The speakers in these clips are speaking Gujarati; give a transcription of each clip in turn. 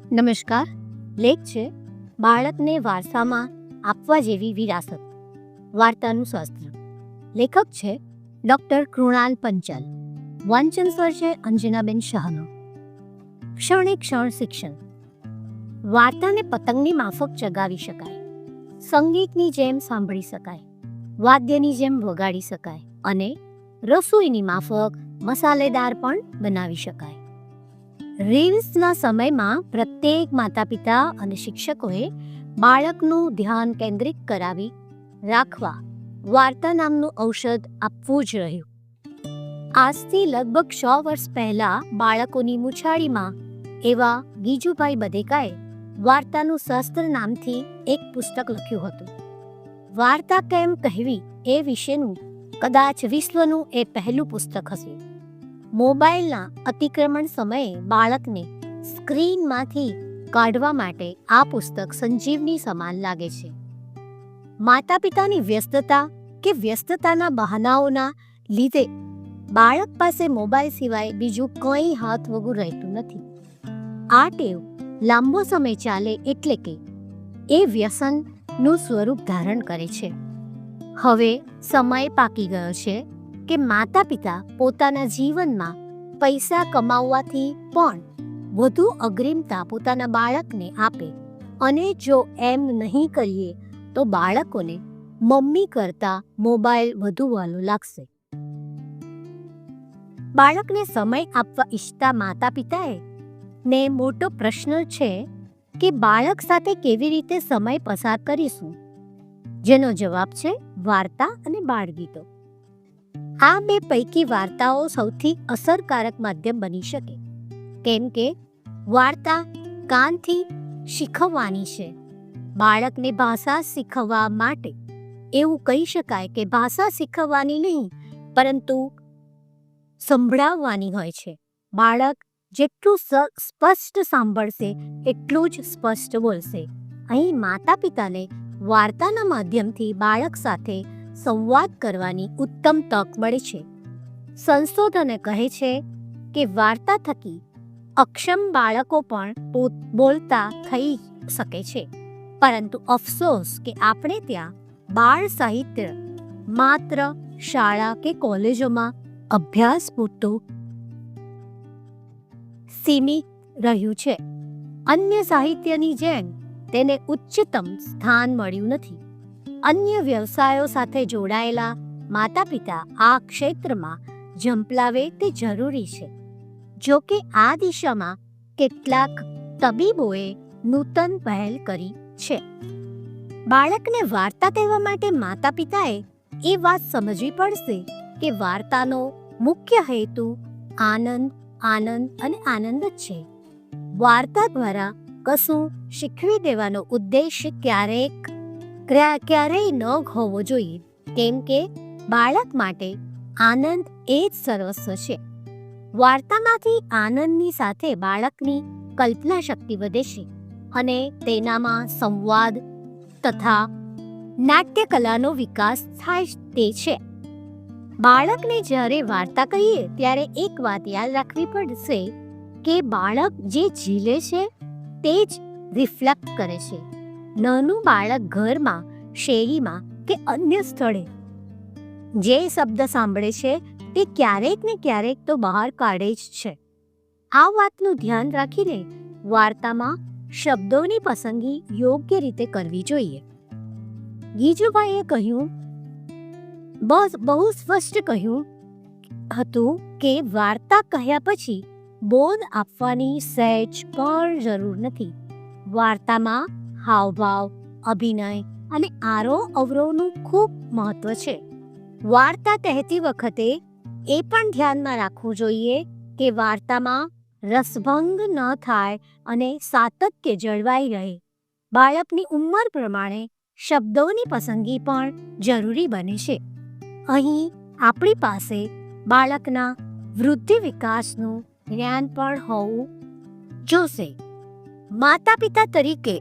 નમસ્કાર. લેખ છે બાળકને વારસામાં આપવા જેવી વિરાસત, વાર્તાનું શાસ્ત્ર. લેખક છે ડૉક્ટર કૃણાલ પંચાલ. વાંચન સ્વર છે અંજનાબેન શાહનો. ક્ષણે ક્ષણ શિક્ષણ. વાર્તાને પતંગની માફક ચગાવી શકાય, સંગીતની જેમ સાંભળી શકાય, વાદ્યની જેમ વગાડી શકાય અને રસોઈની માફક મસાલેદાર પણ બનાવી શકાય. રીલ્સના સમયમાં પ્રત્યેક માતા પિતા અને શિક્ષકોએ બાળકનું ધ્યાન કેન્દ્રિત કરાવી રાખવા વાર્તા નામનું ઔષધ આપવું જ રહ્યું. આજથી લગભગ 100 વર્ષ પહેલા બાળકોની મૂછાળીમાં એવા ગીજુભાઈ બધેકાએ વાર્તાનું શાસ્ત્ર નામથી એક પુસ્તક લખ્યું હતું. વાર્તા કેમ કહેવી એ વિશેનું કદાચ વિશ્વનું એ પહેલું પુસ્તક હશે. મોબાઈલના અતિક્રમણ સમયે બાળકને સ્ક્રીનમાંથી કાઢવા માટે આ પુસ્તક સંજીવની સમાન લાગે છે. માતા પિતાની વ્યસ્તતા કે વ્યસ્તતાના બહાનાઓના લીધે બાળક પાસે મોબાઈલ સિવાય બીજું કંઈ હાથ વગું રહેતું નથી. આ ટેવ લાંબો સમય ચાલે એટલે કે એ વ્યસનનું સ્વરૂપ ધારણ કરે છે. હવે સમય પાકી ગયો છે કે માતા પિતા પોતાના જીવનમાં પૈસા કમાવવાથી પણ વધુ અગ્રિમતા પોતાના બાળકને આપે, અને જો એમ નહીં કરીએ તો બાળકોને મમ્મી કરતાં મોબાઈલ વધુ વાલો લાગશે. બાળકને સમય આપવા ઈચ્છતા માતા પિતાએ ને મોટો પ્રશ્ન છે કે બાળક સાથે કેવી રીતે સમય પસાર કરીશું, જેનો જવાબ છે વાર્તા અને બાળગીતો. આ બે પૈકી વાર્તાઓ સૌથી અસરકારક માધ્યમ બની શકે, કેમ કે વાર્તા કાનથી શીખવવાની છે. બાળકને ભાષા શીખવવા માટે એવું કહી શકાય કે ભાષા શીખવવાની નહીં પરંતુ સંભળાવવાની હોય છે. બાળક જેટલું સ્પષ્ટ સાંભળશે એટલું જ સ્પષ્ટ બોલશે. અહીં માતા પિતાને વાર્તાના માધ્યમથી બાળક સાથે સંવાદ કરવાની ઉત્તમ તક મળે છે. સંશોધન કહે છે કે વાર્તા થકી અક્ષમ બાળકો પણ બોલતા થઈ શકે છે, પરંતુ અફસોસ કે આપણે ત્યાં બાળ સાહિત્ય માત્ર શાળા કે કોલેજોમાં અભ્યાસ પૂરતું સીમિત રહ્યું છે. અન્ય સાહિત્યની જેમ તેને ઉચ્ચતમ સ્થાન મળ્યું નથી. અન્ય વ્યવસાયો સાથે જોડાયેલા માતા પિતા આ ક્ષેત્રમાં ઝંપલાવે તે જરૂરી છે. જો કે આ દિશામાં કેટલાક તબીબોએ નૂતન પહેલ કરી છે. બાળકને વાર્તા કહેવા માટે માતા પિતાએ એ વાત સમજવી પડશે કે વાર્તાનો મુખ્ય હેતુ આનંદ આનંદ અને આનંદ જ છે. વાર્તા દ્વારા કશું શીખવી દેવાનો ઉદ્દેશ્ય ક્યારેય ન હોવો જોઈએ, કેમ કે બાળક માટે આનંદ એ જ સર્વસ્વ છે. વાર્તામાંથી આનંદની સાથે બાળકની કલ્પના શક્તિ વધે છે અને તેનામાં સંવાદ તથા નાટ્ય કલાનો વિકાસ થાય તે છે. બાળકને જ્યારે વાર્તા કહીએ ત્યારે એક વાત યાદ રાખવી પડશે કે બાળક જે ઝીલે છે તે જ રિફ્લેક્ટ કરે છે. નાનું બાળક ઘરમાં, શેરીમાં કે અન્ય સ્થળે જે શબ્દ સાંભળે છે તે ક્યારેક ને ક્યારેક તો બહાર કાઢે જ છે. આ વાતનું ધ્યાન રાખીને વાર્તામાં શબ્દોની પસંદગી યોગ્ય રીતે કરવી જોઈએ. ગીજુભાઈએ કહ્યું, બહુ સ્પષ્ટ કહ્યું હતું કે વાર્તા કહ્યા પછી બોધ આપવાની સહેજ પણ જરૂર નથી. વાર્તામાં હાવભાવ, અભિનય અને આરોહ અવરોહનું ખૂબ મહત્વ છે. વાર્તા કહેતી વખતે એ પણ ધ્યાનમાં રાખવું જોઈએ કે વાર્તામાં રસભંગ ન થાય અને સાતત્ય જળવાઈ રહે. બાળકની ઉંમર પ્રમાણે શબ્દોની પસંદગી પણ જરૂરી બને છે. અહીં આપણી પાસે બાળકના વૃદ્ધિ વિકાસનું જ્ઞાન પણ હોવું જોશે. માતા પિતા તરીકે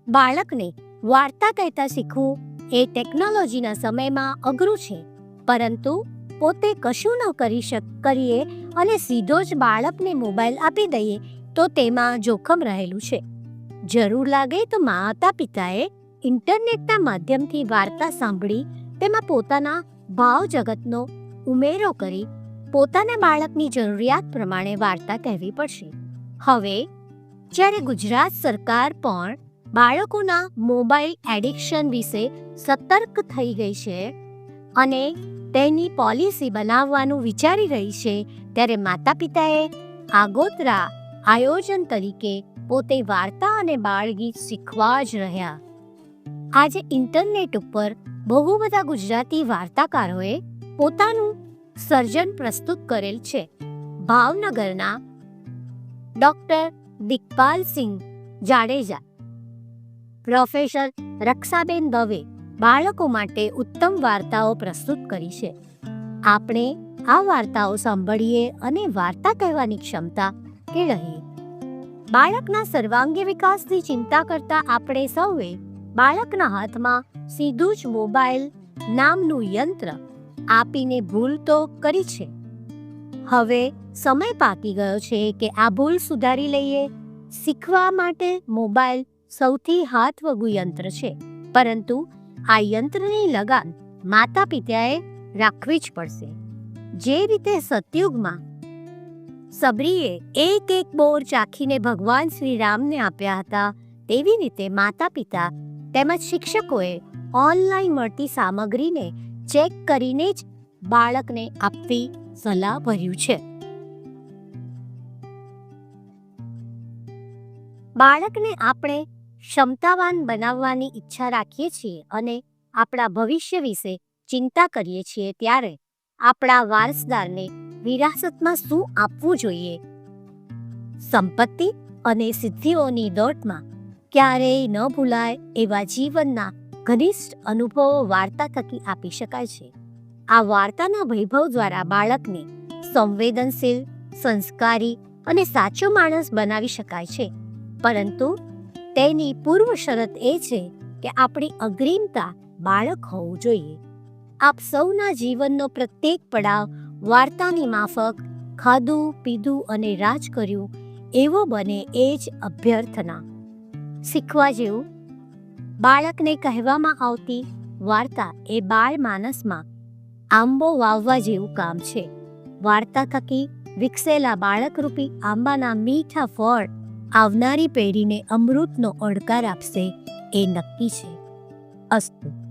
બાળકને વાર્તા કહેતા શીખવું એ ટેકનોલોજીના સમયમાં અઘરું છે, પરંતુ પોતે કશું ન કરીએ અને સીધો જ બાળકને મોબાઈલ આપી દઈએ તો તેમાં જોખમ રહેલું છે. જરૂર લાગે તો માતા પિતાએ ઇન્ટરનેટના માધ્યમથી વાર્તા સાંભળી તેમાં પોતાના ભાવ જગતનો ઉમેરો કરી પોતાના બાળકની જરૂરિયાત પ્રમાણે વાર્તા કહેવી પડશે. હવે જ્યારે ગુજરાત સરકાર પણ બાળકોના મોબાઈલ એડિક્શન વિશે સતર્ક થઈ ગઈ છે અને તેની પોલિસી બનાવવાનું વિચારી રહી છે, ત્યારે માતા પિતાએ આગોતરા આયોજન તરીકે પોતે વાર્તા અને બાળગીત શીખવા જ રહ્યા. આજે ઇન્ટરનેટ ઉપર બહુ બધા ગુજરાતી વાર્તાકારોએ પોતાનું સર્જન પ્રસ્તુત કરેલ છે. ભાવનગરના ડૉક્ટર દિગ્પાલસિંહ જાડેજા, પ્રોફેસર રક્ષાબેન દવે બાળકો માટે ઉત્તમ વાર્તાઓ પ્રસ્તુત કરી છે. આપણે આ વાર્તાઓ સાંભળીએ અને વાર્તા કહેવાની ક્ષમતા કેળવીએ. બાળકના સર્વાંગી વિકાસની ચિંતા કરતા આપણે સૌએ બાળકના હાથમાં સીધું જ મોબાઈલ નામનું યંત્ર આપીને ભૂલ તો કરી છે. હવે સમય પાકી ગયો છે કે આ ભૂલ સુધારી લઈએ. શીખવા માટે મોબાઈલ સૌથી હાથવગું યંત્ર છે, પરંતુ આ યંત્રની લગામ માતા પિતાએ રાખવી જ પડશે. જે રીતે સતયુગમાં સબરીએ એક બોર ચાખીને ભગવાન શ્રી રામને આપ્યા હતા, તેવી રીતે માતા પિતા તેમજ શિક્ષકોએ ઓનલાઈન મળતી સામગ્રીને ચેક કરીને જ બાળકને આપવી સલાહ ભર્યું છે. બાળકને આપણે ક્ષમતાવાન બનાવવાની ઈચ્છા રાખીએ છીએ અને આપણા ભવિષ્ય વિશે ચિંતા કરીએ છીએ, ત્યારે આપણા વારસદારને વિરાસતમાં શું આપવું જોઈએ? સંપત્તિ અને સિદ્ધિઓની દોટમાં ક્યારેય ન ભૂલાય એવા જીવનના ઘનિષ્ઠ અનુભવો વાર્તા થકી આપી શકાય છે. આ વાર્તાના વૈભવ દ્વારા બાળકને સંવેદનશીલ, સંસ્કારી અને સાચો માણસ બનાવી શકાય છે, પરંતુ તેની પૂર્વ શરત એ છે કે આપણી અગ્રીમતા બાળક હોવું જોઈએ. આપ સૌના જીવનનો પ્રત્યેક પડાવ વાર્તાની માફક ખાધું, પીધું અને રાજ કર્યું એવો બને એ જ અભ્યર્થના. શીખવા જેવું બાળકને કહેવામાં આવતી વાર્તા એ બાળ માનસમાં આંબો વાવવા જેવું કામ છે. વાર્તા થકી વિકસેલા બાળકરૂપી આંબાના મીઠા ફળ આવનારી પેઢીને અમૃતનો અડકાર આપશે એ નક્કી છે. અસ્તુ.